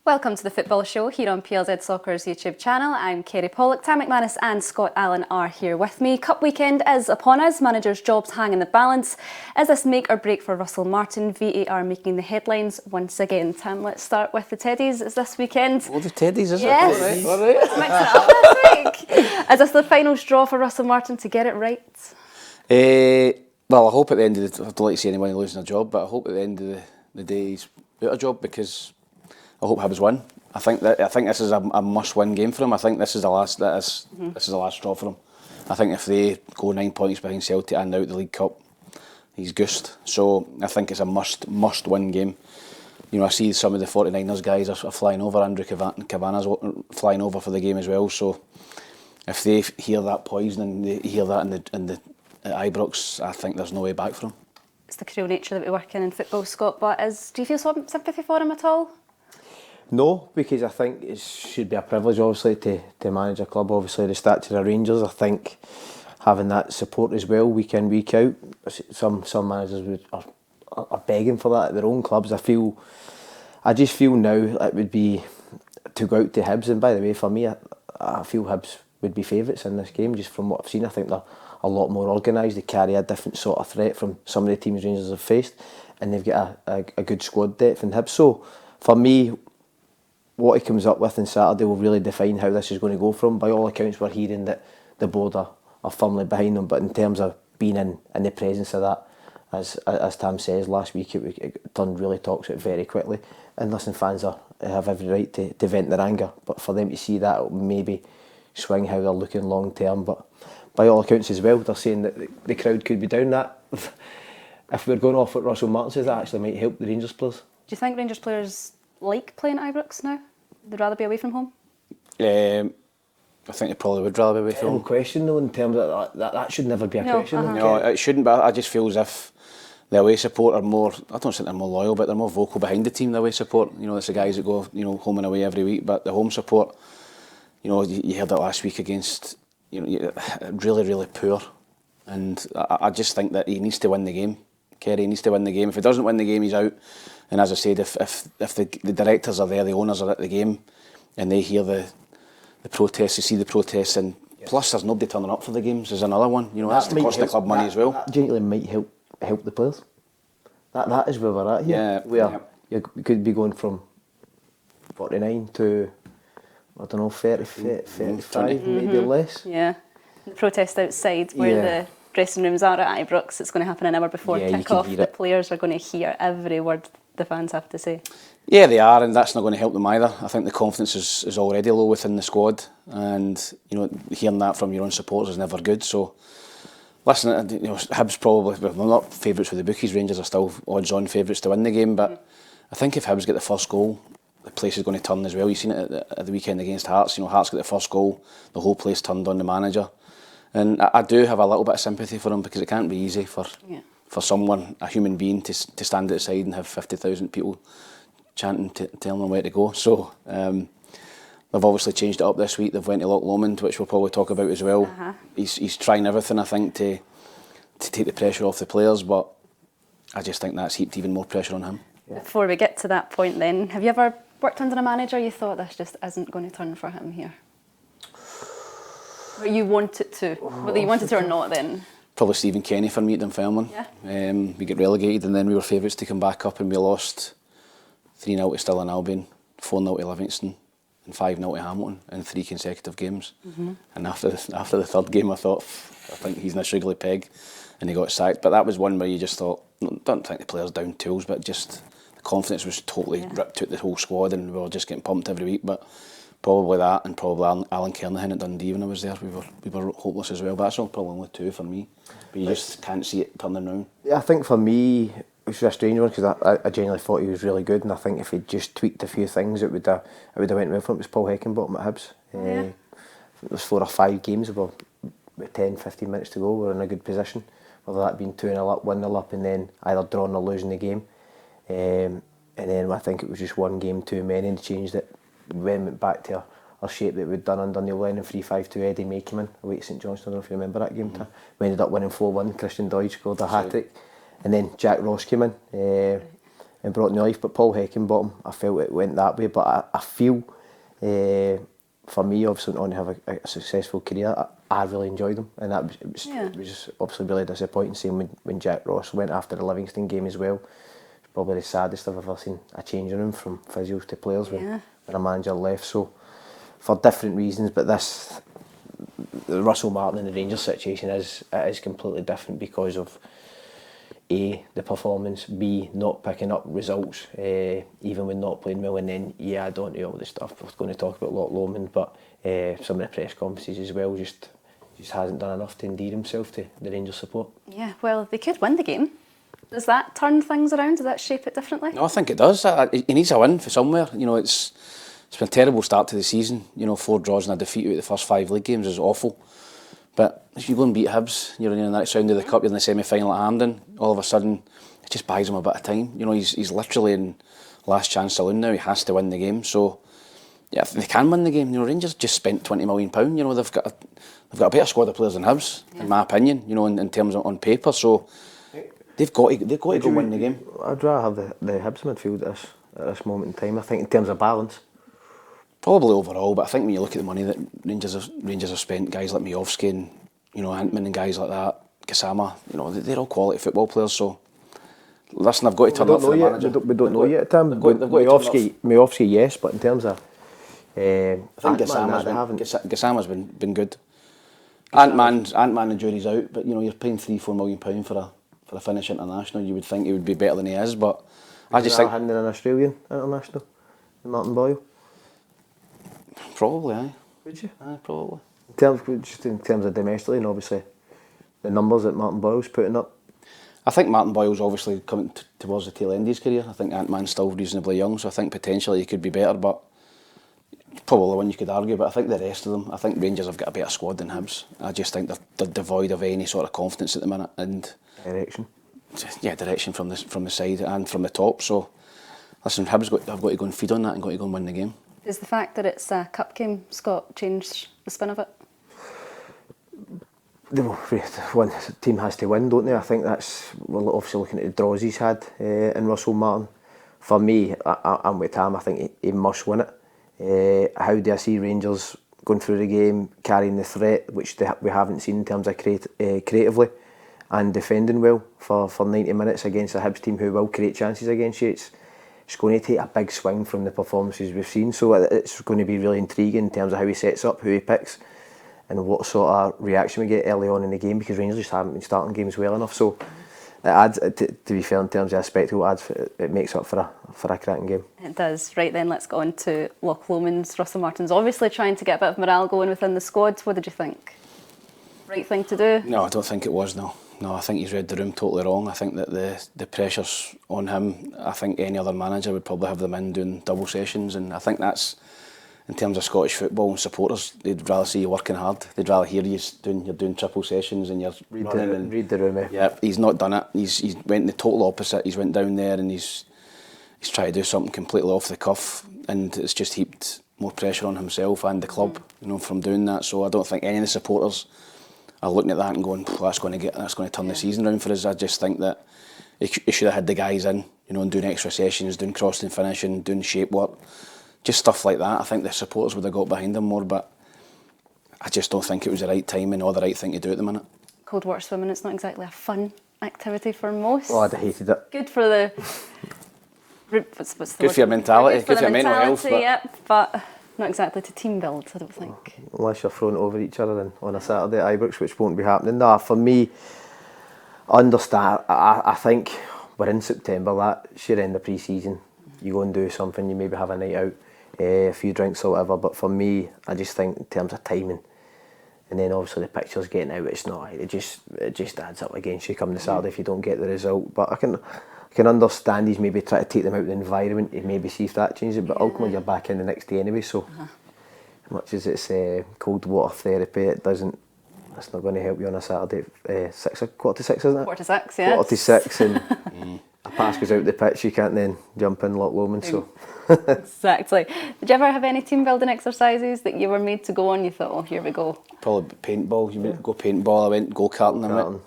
Welcome to the Football Show here on PLZ Soccer's YouTube channel. I'm Kerry Pollock. Tam McManus and Scott Allen are here with me. Cup weekend is upon us. Managers' jobs hang in the balance. Is this make or break for Russell Martin? VAR making the headlines once again. Tam, let's start with the Teddies. Is this weekend? Oh, the Teddies, is yes. it? All right. Let's mix it up this week. Is this the final straw for Russell Martin to get it right? Well, I hope at the end of the I don't like to see anyone losing a job, but I hope at the end of the day he's out of job, because I hope Hibs win. I think this is a must-win game for him. I think this is the last this is the last straw for him. I think if they go 9 points behind Celtic and out the League Cup, he's goosed. So I think it's a must-win game. You know, I see some of the 49ers guys are flying over. Andrew Cabana's flying over for the game as well. So if they hear that poison and they hear that at Ibrox, I think there's no way back for him. It's the cruel nature that we work in football, Scott. But do you feel some sympathy for him at all? No, because I think it should be a privilege, obviously, to manage a club, obviously, the stature of Rangers. I think having that support as well, week in, week out, some managers are begging for that at their own clubs. I just feel now it would be to go out to Hibs, and by the way, for me, I feel Hibs would be favourites in this game, just from what I've seen. I think they're a lot more organised, they carry a different sort of threat from some of the teams Rangers have faced, and they've got a good squad depth in Hibs. So, for me, what he comes up with on Saturday will really define how this is going to go from. By all accounts, we're hearing that the board are firmly behind them, but in terms of being in the presence of that, as Tam says, last week it turned really toxic very quickly. And listen, fans have every right to vent their anger, but for them to see that, it'll maybe swing how they're looking long term. But by all accounts as well, they're saying that the crowd could be down that. If we're going off what Russell Martin says, that actually might help the Rangers players. Do you think Rangers players like playing at Ibrox now? They'd rather be away from home? I think they probably would rather be away from home. No question though, in terms of that should never be a question. No, it shouldn't, but I just feel as if the away support are more, I don't think they're more loyal, but they're more vocal behind the team, the away support. You know, it's the guys that go, home and away every week, but the home support, you heard that last week against, really, really poor. And I just think that he needs to win the game. Kerry needs to win the game. If he doesn't win the game, he's out. And as I said, if the directors are there, the owners are at the game, and they hear the protests, they see the protests, and plus there's nobody turning up for the games, there's another one. That's to cost the club money as well. That genuinely might help the players. That is where we're at here. Yeah. You could be going from 49 to, I don't know, 30, 35, maybe less. Yeah. The protest outside where the dressing rooms are at Ibrox, it's going to happen an hour before kick-off. The players are going to hear every word the fans have to say. Yeah, they are, and that's not going to help them either. I think the confidence is already low within the squad, and hearing that from your own supporters is never good. So, listen, Hibs probably, well, they're not favourites for the bookies. Rangers are still odds-on favourites to win the game, but I think if Hibs get the first goal, the place is going to turn as well. You've seen it at the weekend against Hearts. Hearts get the first goal, the whole place turned on the manager. And I do have a little bit of sympathy for him, because it can't be easy for someone, a human being, to stand outside and have 50,000 people chanting, telling them where to go. So they've obviously changed it up this week. They've went to Loch Lomond, which we'll probably talk about as well. He's trying everything, I think, to take the pressure off the players, but I just think that's heaped even more pressure on him. Before we get to that point then, have you ever worked under a manager you thought this just isn't going to turn for him here? Or you want it to, whether you wanted to or not then? Probably Stephen Kenny for me at Dunfermline. We get relegated, and then we were favourites to come back up, and we lost 3-0 to Stirling Albion, 4-0 to Livingston, and 5-0 to Hamilton in 3 consecutive games. And after the third game, I thought, I think he's in a sugary peg, and he got sacked. But that was one where you just thought, don't think the players down tools, but just the confidence was totally ripped out the whole squad, and we were just getting pumped every week. But probably that, and probably Alan Kernahan at Dundee when I was there. We were hopeless as well, but that's probably only 2 for me. But you just can't see it turning round. I think for me, it was a strange one, because I genuinely thought he was really good, and I think if he'd just tweaked a few things, it would have went well for him. It was Paul Heckingbottom at Hibs. It was 4 or 5 games, about 10-15 minutes to go. We were in a good position, whether that being 2-0 up, 1-0 up, and then either drawing or losing the game. And then I think it was just one game too many, and changed it. We went back to our shape that we'd done under Neil Lennon, 3-5-2, Eddie May came in away at St Johnstone. I don't know if you remember that game. We ended up winning 4-1, Christian Doig scored a hat-trick, and then Jack Ross came in, and and brought new life. But Paul Heckingbottom, I felt it went that way. But I feel, for me, obviously, not to have a successful career, I really enjoyed him, and it was obviously really disappointing seeing when Jack Ross went after the Livingston game as well. It's probably the saddest I've ever seen a changing room from physios to players when a manager left. So for different reasons, but the Russell Martin and the Rangers situation is completely different because of A, the performance, B, not picking up results, even when not playing well, and then you add on to all the stuff we're going to talk about Loch Lomond, but some of the press conferences as well, just hasn't done enough to endear himself to the Rangers support. Yeah, well, they could win the game. Does that turn things around? Does that shape it differently? No, I think it does. He needs a win for somewhere. You know, it's been a terrible start to the season. You know, 4 draws and a defeat out of the first 5 league games is awful. But if you go and beat Hibs, you're in the next round of the cup, you're in the semi-final at Hampden, all of a sudden it just buys him a bit of time. You know, he's literally in last chance saloon now. He has to win the game. So yeah, if they can win the game, you know, Rangers just spent £20 million. You know, they've got a better squad of players than Hibs, in my opinion. You know, in terms of on paper. So they've got to go win the game. I'd rather have the Hibs midfield at this moment in time. I think in terms of balance. Probably overall, but I think when you look at the money that Rangers have spent, guys like Miovski and, you know, Antman and guys like that, Gassama, you know, they're all quality football players. So listen, I've got to turn up for the manager. We don't know yet, Tim. Miovski, yes, but in terms of I think Gassama's been good. Antman and jury's out, but you know, you're paying £3-4 million for a Finnish international. You would think he would be better than he is, but I just think an Australian international, Martin Boyle. Probably, aye. Would you? Aye, probably. In terms of domestically, and obviously the numbers that Martin Boyle's putting up. I think Martin Boyle's obviously coming towards the tail end of his career. I think Antman's still reasonably young, so I think potentially he could be better, but probably one you could argue. But I think the rest of them, I think Rangers have got a better squad than Hibs. I just think they're devoid of any sort of confidence at the minute, and direction. Yeah, direction from the side and from the top. So listen, Hibs have got to go and feed on that and got to go and win the game. Does the fact that it's a cup game, Scott, change the spin of it? One team has to win, don't they? I think we're obviously looking at the draws he's had in Russell Martin. For me, I'm with Tam. I think he must win it. How do I see Rangers going through the game, carrying the threat, which we haven't seen in terms of creatively, and defending well for 90 minutes against a Hibs team who will create chances against you? It's going to take a big swing from the performances we've seen, so it's going to be really intriguing in terms of how he sets up, who he picks, and what sort of reaction we get early on in the game, because Rangers just haven't been starting games well enough. So it adds, to be fair, in terms of a spectacle, it makes up for a cracking game. It does. Right then, let's go on to Loch Lomond. Russell Martin's obviously trying to get a bit of morale going within the squad. What did you think? Right thing to do? No, I don't think it was, no. No, I think he's read the room totally wrong. I think that the pressure's on him. I think any other manager would probably have them in doing double sessions, and I think that's, in terms of Scottish football and supporters, they'd rather see you working hard. They'd rather hear you're doing triple sessions and you're running and read the room. Yeah, he's not done it. He's went the total opposite. He's went down there and he's tried to do something completely off the cuff, and it's just heaped more pressure on himself and the club, you know, from doing that. So I don't think any of the supporters are looking at that and going, that's going to turn the season round for us. I just think that he should have had the guys in, you know, and doing extra sessions, doing crossing and finishing, doing shape work, just stuff like that. I think the supporters would have got behind him more, but I just don't think it was the right timing or the right thing to do at the minute. Cold water swimming, it's not exactly a fun activity for most. Oh, I'd have hated it. Good for the... what's the good word? for your mentality, good for your mental health. But not exactly to team build, I don't think. Unless you're thrown over each other on a Saturday at Ibrox, which won't be happening. No, for me, understand. I think we're in September. That should end the pre-season. You go and do something. You maybe have a night out, a few drinks or whatever. But for me, I just think in terms of timing, and then obviously the pictures getting out, it's not. It just adds up against you come the Saturday if you don't get the result. But I can understand he's maybe trying to take them out of the environment and maybe see if that changes it, but ultimately you're back in the next day anyway, so much as it's cold water therapy, it's not going to help you on a Saturday at 5:45, isn't it? 5:45, yeah. 5:45, and a pass goes out the pitch, you can't then jump in Loch Lomond, so. Exactly. Did you ever have any team building exercises that you were made to go on, you thought, oh, here we go? Probably paintball. You went go paintball, I went go-karting.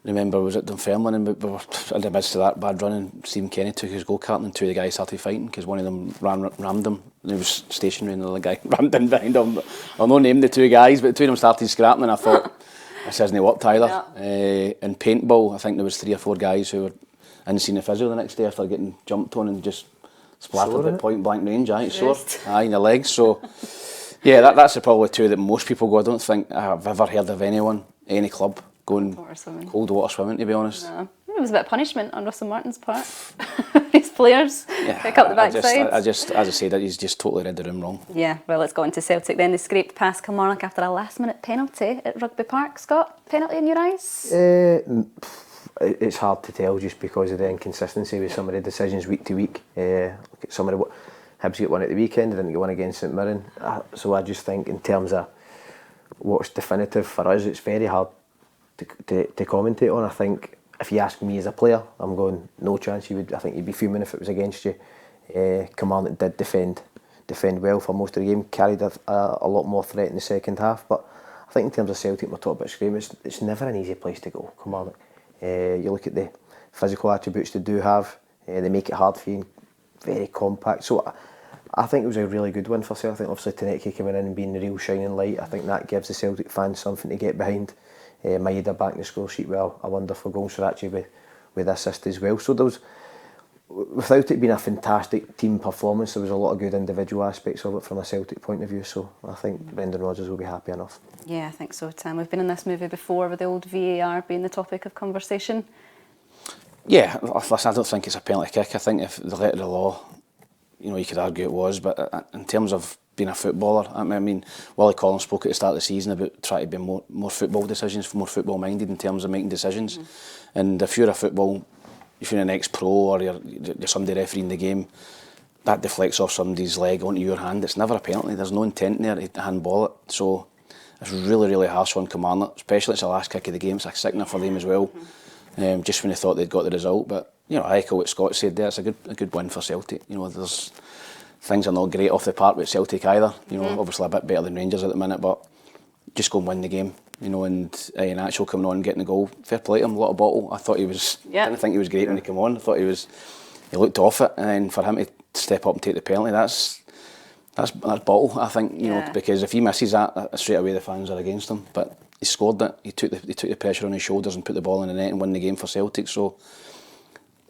remember was at Dunfermline and we were in the midst of that bad run and Stephen Kenny took his go-kart and two of the guys started fighting because one of them rammed him and he was stationary and the other guy rammed in behind him. I'll not name the two guys, but the two of them started scrapping and I thought, this isn't worked either. In paintball, I think there was 3 or 4 guys who were in the physio the next day after getting jumped on and just splattered at point blank range. Sore. In the legs. So yeah, that's probably two that most people go. I don't think I've ever heard of anyone, any club, going cold water swimming, to be honest. No. It was a bit of punishment on Russell Martin's part. His players pick up the backside. I just, as I said, he's just totally read the room wrong. Yeah, well, let's go on to Celtic then. They scraped past Kilmarnock after a last-minute penalty at Rugby Park. Scott, penalty in your eyes? It's hard to tell just because of the inconsistency with some of the decisions week to week. Some of the Hibs get one at the weekend, they didn't get one against St Mirren. So I just think in terms of what's definitive for us, it's very hard to commentate on. I think if you ask me as a player, I'm going no chance. I think you'd be fuming if it was against you. Kilmarnock did defend well for most of the game, carried a lot more threat in the second half. But I think in terms of Celtic, we're talking about screaming. It's never an easy place to go, Kilmarnock. You look at the physical attributes they do have. They make it hard for you. Very compact. So I think it was a really good win for Celtic. Obviously, Taneki coming in and being the real shining light. I think that gives the Celtic fans something to get behind. Maeda back in the score sheet with a wonderful goal. Srirachi with assist as well. So there was, without it being a fantastic team performance, there was a lot of good individual aspects of it from a Celtic point of view. So I think Brendan Rodgers will be happy enough. Yeah, I think so, Tim. We've been in this movie before with the old VAR being the topic of conversation. Yeah, listen, I don't think it's a penalty kick. I think if the letter of the law, you could argue it was, but in terms of being a footballer, I mean, Willie Collins spoke at the start of the season about trying to be more football decisions, more football minded in terms of making decisions. And if you're an ex-pro or you're somebody refereeing the game, that deflects off somebody's leg onto your hand. It's never a penalty. There's no intent there to handball it. So it's really, really harsh on Kilmarnock, especially it's the last kick of the game. It's a sickener for them as well. Just when they thought they'd got the result, but I echo what Scott said there. It's a good win for Celtic. There's things are not great off the park with Celtic either. Obviously a bit better than Rangers at the minute, but just go and win the game. And Nacho coming on and getting the goal, fair play to him. A lot of bottle. I thought he was. Didn't think he was great when he came on. I thought he looked off it, and then for him to step up and take the penalty, that's bottle. I think because if he misses that straight away the fans are against him. But he scored it. He took the pressure on his shoulders and put the ball in the net and won the game for Celtic. So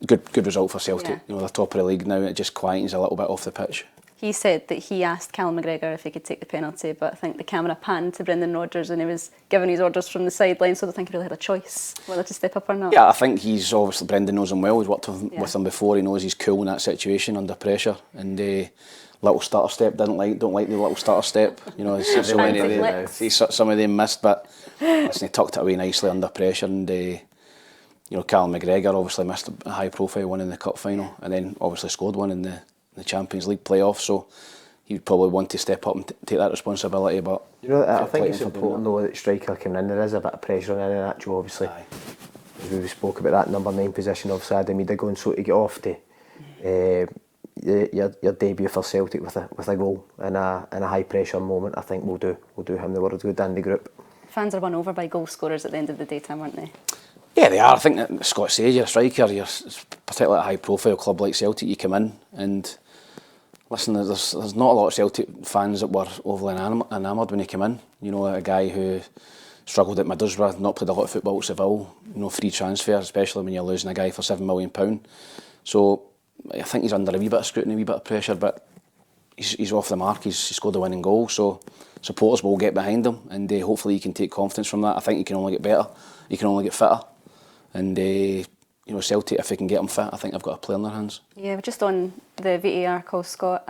good result for Celtic. They're top of the league now. It just quietens a little bit off the pitch. He said that he asked Callum McGregor if he could take the penalty, but I think the camera panned to Brendan Rodgers and he was giving his orders from the sideline, so I don't think he really had a choice whether to step up or not. Yeah, I think Brendan knows him well. He's worked with him before. He knows he's cool in that situation under pressure. And little stutter step, don't like the little stutter step. So many of them. Some of them missed, but listen, he tucked it away nicely under pressure. And Callum McGregor obviously missed a high profile one in the cup final, and then obviously scored one in the Champions League playoff. So he would probably want to step up and take that responsibility. But I think it's important though that striker coming in, there is a bit of pressure on Nacho, obviously. As we spoke about that number 9 position, obviously Adam Maeda going, so to get off to your debut for Celtic with a goal in a high pressure moment, I think will do him the world good in the group. Fans are won over by goal scorers at the end of the daytime, aren't they? Yeah, they are. I think that Scott says you're a striker, you're particularly at a high profile club like Celtic, you come in and listen, there's not a lot of Celtic fans that were overly enamoured when he came in. A guy who struggled at Middlesbrough, not played a lot of football at Seville, free transfer, especially when you're losing a guy for £7 million. So I think he's under a wee bit of scrutiny, a wee bit of pressure, but he's off the mark. He's scored a winning goal, so supporters will get behind him, and hopefully he can take confidence from that. I think he can only get better, he can only get fitter, and Celtic, if they can get him fit, I think they've got a play in their hands. Yeah, just on the VAR call, Scott,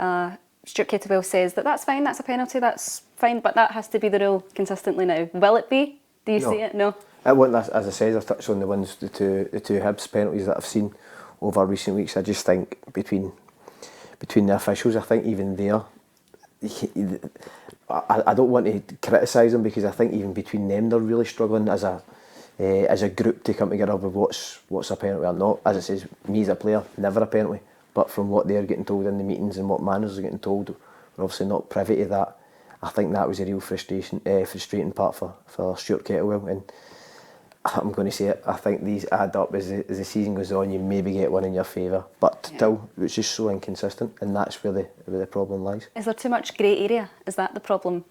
Stuart Kettlewell says that's fine, that's a penalty, that's fine, but that has to be the rule consistently now. Will it be? Do you see it? No. It won't, as I said, I've touched on the ones, the two Hibs penalties that I've seen over recent weeks. I just think between the officials, I think even there, I don't want to criticise them because I think even between them they're really struggling as a group to come together with what's a penalty or not. As it says, me as a player, never a penalty. But from what they're getting told in the meetings and what managers are getting told, we're obviously not privy to that. I think that was a real frustrating part for Stuart Kettlewell. And I'm going to say it. I think these add up as the season goes on. You maybe get one in your favour, but still, it's just so inconsistent, and that's where the problem lies. Is there too much grey area? Is that the problem?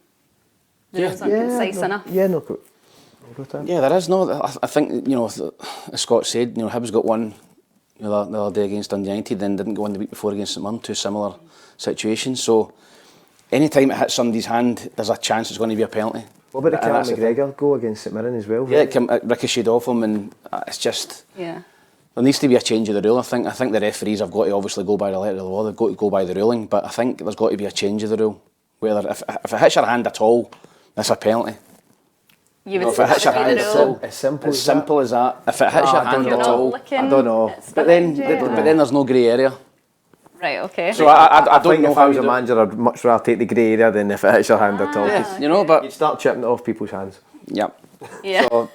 The rules aren't concise enough. Yeah, no. Yeah, there is. No, I think, you know, as Scott said, you know, Hibs got one, you know, the other day against Dundee United, then didn't go on the week before against St Mirren. Two similar situations. So, any time it hits somebody's hand, there's a chance it's going to be a penalty. What about the Callum McGregor goal against St Mirren as well? Yeah, it ricocheted off him, and it's just... Yeah. There needs to be a change of the rule. I think the referees have got to obviously go by the letter of the law. They've got to go by the ruling, but I think there's got to be a change of the rule. Whether if it hits your hand at all, that's a penalty. You would if it hits your hand at all, as simple as that. If it hits your hand at all, I don't know. But then there's no grey area. Right, okay. So I don't think know if I was a manager, I'd much rather take the grey area than if it hits your hand at all. Yeah, you know, but you'd start chipping it off people's hands. Yep. Yeah. So,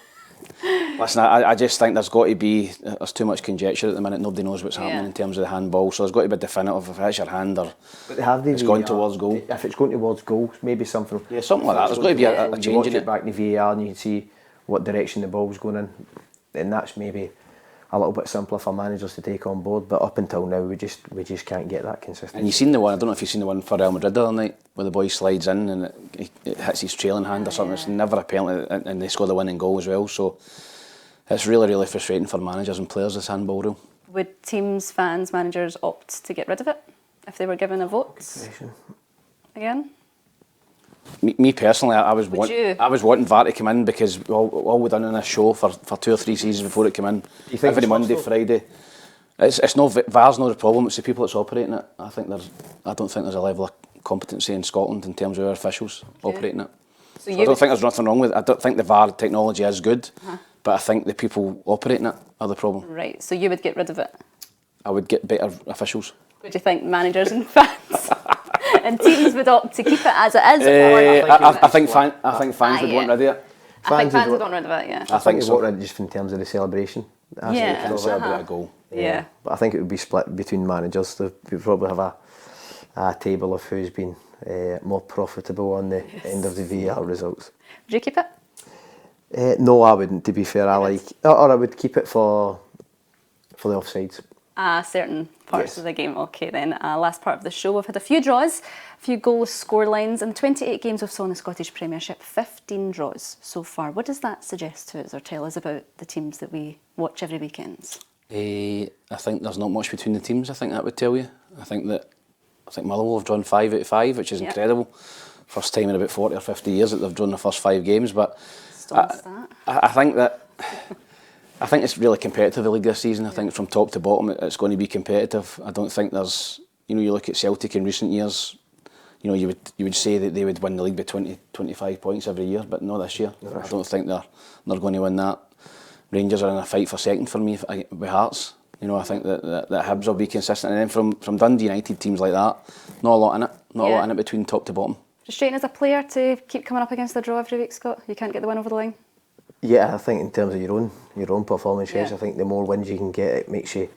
listen, I just think there's got to be, there's too much conjecture at the minute. Nobody knows what's happening in terms of the handball. So there's got to be definitive if it hits your hand or it's going towards goal. If it's going towards goal, maybe something. Yeah, something like that. There's got to be a change in it. You watch it back in the VAR and you can see what direction the ball was going in. And that's maybe a little bit simpler for managers to take on board, but up until now we just can't get that consistency. And you've seen the one, I don't know if you've seen the one for Real Madrid the other night, where the boy slides in and it hits his trailing hand or something. It's never a penalty, and they score the winning goal as well. So it's really, really frustrating for managers and players, this handball rule. Would teams, fans, managers opt to get rid of it if they were given a vote again? Me personally, I was wanting VAR to come in, because all we've done in this show for 2 or 3 seasons before it came in, every Monday, Friday. It's no VAR's not the problem. It's the people that's operating it. I don't think there's a level of competency in Scotland in terms of our officials operating it. So I don't think there's nothing wrong with it. I don't think the VAR technology is good, but I think the people operating it are the problem. Right. So you would get rid of it. I would get better officials. What do you think, managers and fans? And teams would opt to keep it as it is? I think fans would want rid of it. I think fans would want rid of it, yeah. I think they want rid of it just in terms of the celebration. It's celebrate a goal. Yeah. But I think it would be split between managers. We probably have a table of who's been more profitable on the end of the VAR results. Would you keep it? No, I wouldn't, to be fair. Or I would keep it for the offsides. Certain parts of the game. Okay then, last part of the show. We've had a few draws, a few goalless scorelines. In the 28 games we've saw in the Scottish Premiership, 15 draws so far. What does that suggest to us or tell us about the teams that we watch every weekend? I think there's not much between the teams, I think that would tell you. I think Motherwell have drawn 5 out of 5, which is incredible. First time in about 40 or 50 years that they've drawn the first 5 games. But I think it's really competitive, the league this season. I think from top to bottom it's going to be competitive. I don't think there's, you look at Celtic in recent years, you would say that they would win the league by 20, 25 points every year, but not this year. I don't think they're going to win that. Rangers are in a fight for second for me with Hearts. I think that Hibs will be consistent, and then from Dundee United, teams like that, not a lot in it. Not a lot in it between top to bottom. Frustrating as a player to keep coming up against the draw every week, Scott? You can't get the win over the line? Yeah, I think in terms of your own performance, I think the more wins you can get, it makes you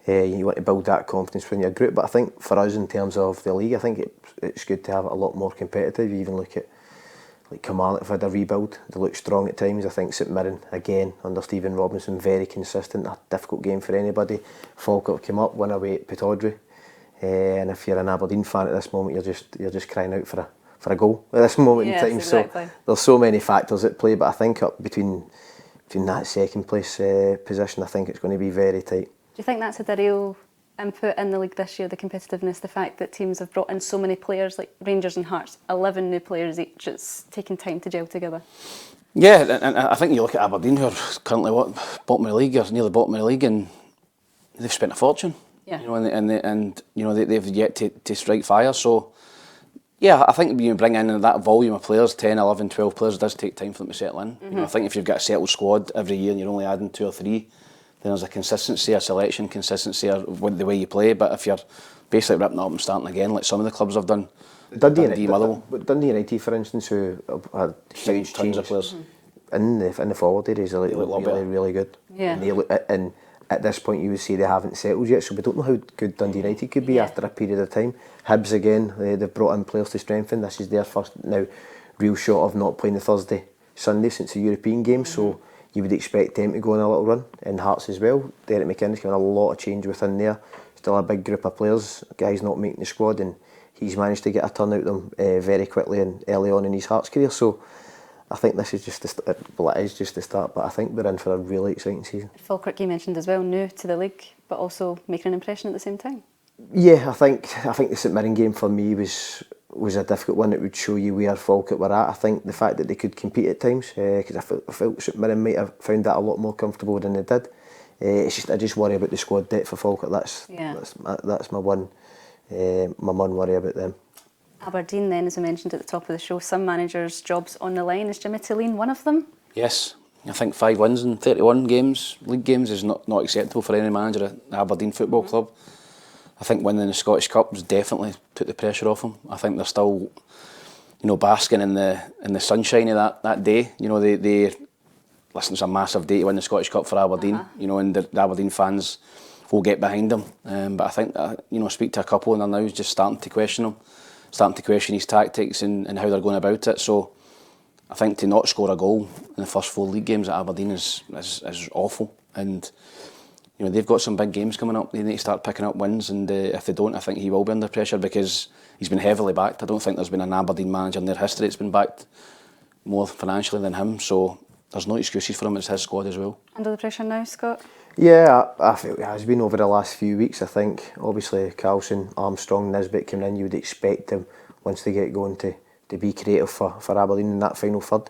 you want to build that confidence within your group. But I think for us in terms of the league, I think it's good to have it a lot more competitive. You even look at like Kilmarnock have had a rebuild. They look strong at times. I think St Mirren again under Stephen Robinson, very consistent. A difficult game for anybody. Falkirk came up, won away at Pittodrie, and if you're an Aberdeen fan at this moment, you're just crying out for a goal at this moment in time. Exactly. So there's so many factors at play, but I think up between that second place position, I think it's going to be very tight. Do you think that's had a real input in the league this year, the competitiveness, the fact that teams have brought in so many players, like Rangers and Hearts, 11 new players each? It's taken time to gel together. Yeah, and I think you look at Aberdeen, who are currently bottom of the league, or nearly bottom of the league, and they've spent a fortune. Yeah. They've yet to strike fire. So yeah, I think when you bring in that volume of players, 10, 11, 12 players, it does take time for them to settle in. I think if you've got a settled squad every year and you're only adding 2 or 3, then there's a consistency, a selection, consistency with the way you play. But if you're basically ripping up and starting again, like some of the clubs have done, Dundee, Motherwell. But Dundee United, for instance, who had huge tons of players in the forward areas, they look really good. Yeah. And at this point, you would say they haven't settled yet, so we don't know how good Dundee United could be after a period of time. Hibs again, they've brought in players to strengthen. This is their first now real shot of not playing the Sunday since the European game. So you would expect them to go on a little run, and Hearts as well. Derek McInnes given a lot of change within there. Still a big group of players, guys not making the squad, and he's managed to get a turn out of them very quickly and early on in his Hearts career. So I think this is just the well, it is just the start, but I think we're in for a really exciting season. Falkirk, you mentioned as well, new to the league, but also making an impression at the same time. Yeah, I think the St Mirren game for me was a difficult one. It would show you where Falkirk were at. I think the fact that they could compete at times, because I felt St Mirren might have found that a lot more comfortable than they did. It's just I just worry about the squad depth for Falkirk. That's my one worry about them. Aberdeen then, as I mentioned at the top of the show, some managers' jobs on the line. Is Jimmy Tilleen one of them? Yes, I think 5 wins in 31 games, league games, is not acceptable for any manager at Aberdeen Football Club. I think winning the Scottish Cup was definitely took the pressure off them. I think they're still, basking in the sunshine of that day. They listen, it's a massive day to win the Scottish Cup for Aberdeen. And the Aberdeen fans will get behind them. But I think speak to a couple and they're now just starting to question him, starting to question his tactics and how they're going about it. So I think to not score a goal in the first 4 league games at Aberdeen is awful. And they've got some big games coming up. They need to start picking up wins, and if they don't, I think he will be under pressure because he's been heavily backed. I don't think there's been an Aberdeen manager in their history that's been backed more financially than him. So there's no excuses for him. It's his squad as well. Under the pressure now, Scott? Yeah, I feel it has been over the last few weeks. I think obviously Carlson, Armstrong, Nisbet coming in. You would expect them once they get going to be creative for Aberdeen in that final third.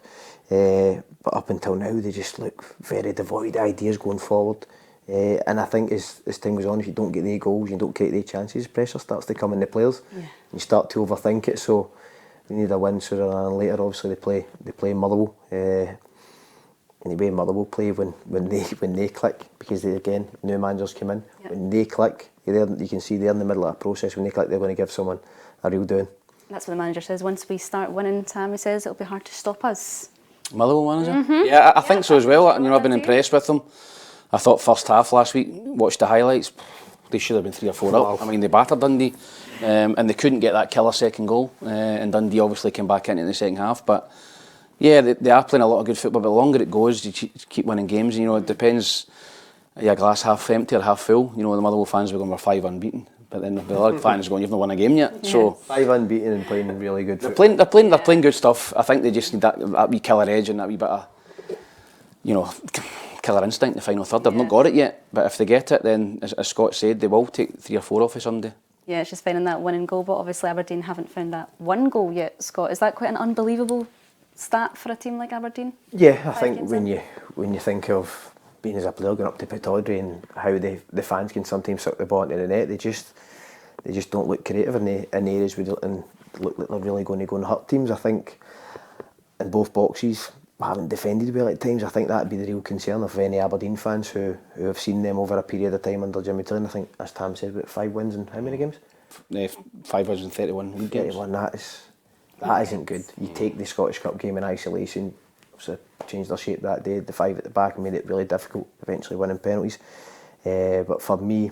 But up until now, they just look very devoid of ideas going forward. And I think as time goes on, if you don't get the goals, you don't create the chances, pressure starts to come in the players. Yeah. You start to overthink it. So we need a win sooner than later. Obviously, they play Motherwell. And the way Motherwell play when they click, because again, new managers come in. Yep. When they click, you can see they're in the middle of a process. When they click, they're going to give someone a real doing. That's what the manager says. Once we start winning, Tammy says it'll be hard to stop us. Motherwell manager? Mm-hmm. Yeah, I think so as well. I've been impressed with them. I thought first half last week, watched the highlights, they should have been 3 or 4 up. I mean, they battered Dundee, and they couldn't get that killer second goal. And Dundee obviously came back into the second half. But yeah, they are playing a lot of good football. But the longer it goes, you keep winning games. It depends. Are you a glass half empty or half full? The Motherwell fans were going, we're 5 unbeaten. But then the other fans going, you've not won a game yet. Yeah. So 5 unbeaten and playing really good football. They're playing good stuff. I think they just need that wee killer edge and that wee bit of, killer instinct in the final third. They've not got it yet, but if they get it, then as Scott said, they will take 3 or 4 off of Sunday. Yeah, it's just finding that winning goal, but obviously Aberdeen haven't found that one goal yet. Scott, is that quite an unbelievable stat for a team like Aberdeen? Yeah, I think when you think of being as a player going up to Pittodrie and how the fans can sometimes suck the ball into the net, they just don't look creative in areas and look like they're really going to go and hurt teams. I think in both boxes haven't defended well at times. I think that'd be the real concern of any Aberdeen fans who have seen them over a period of time under Jimmy Tilleen. I think, as Tam said, about 5 wins in how many games? 5 wins in 31 league games. 31, that isn't good. You take the Scottish Cup game in isolation, so changed their shape that day, the 5 at the back, and made it really difficult, eventually winning penalties. But for me,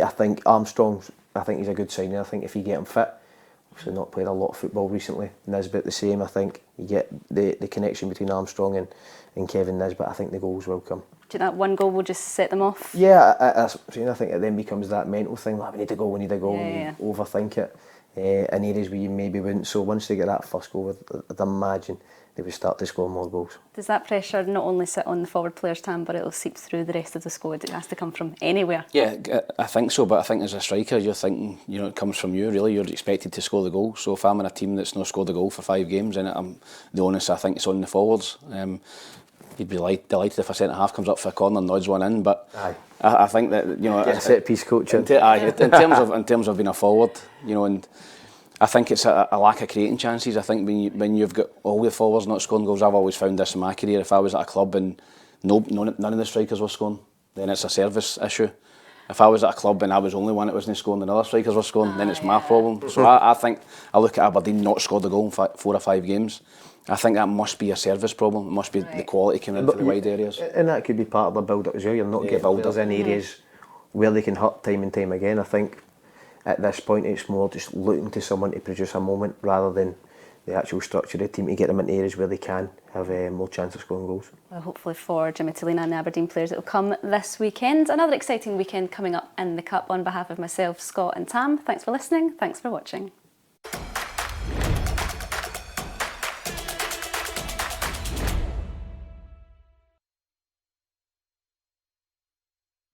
I think Armstrong, I think he's a good signing. I think if you get him fit, obviously not played a lot of football recently. Nisbet the same. I think you get the connection between Armstrong and Kevin Nisbet. I think the goals will come. Do you think that one goal will just set them off? Yeah, I think it then becomes that mental thing, like we need a goal, and you overthink it in areas where you maybe wouldn't. So once they get that first goal, I'd imagine they would start to score more goals. Does that pressure not only sit on the forward players, Tam, but it'll seep through the rest of the squad? It has to come from anywhere. Yeah, I think so, but I think as a striker, you're thinking, it comes from you, really. You're expected to score the goal. So if I'm in a team that's not scored a goal for 5 games, then the onus, I think, it's on the forwards. You'd be delighted if a centre-half comes up for a corner and nods one in, but I think that, get a set-piece coaching. In terms of being a forward, and I think it's a lack of creating chances. I think when you've got all the forwards not scoring goals, I've always found this in my career. If I was at a club and none of the strikers were scoring, then it's a service issue. If I was at a club and I was the only one that wasn't scoring and the other strikers were scoring, then it's my problem. So I think I look at Aberdeen not scored a goal in 4 or 5 games. I think that must be a service problem. It must be the quality coming into the wide areas. And that could be part of the build-up as well. You're not getting builders in areas where they can hurt time and time again. I think at this point it's more just looking to someone to produce a moment rather than the actual structure of the team to get them into areas where they can have more chance of scoring goals. Well, hopefully for Jimmy Tillina and the Aberdeen players, it will come this weekend. Another exciting weekend coming up in the Cup. On behalf of myself, Scott and Tam, thanks for listening, thanks for watching.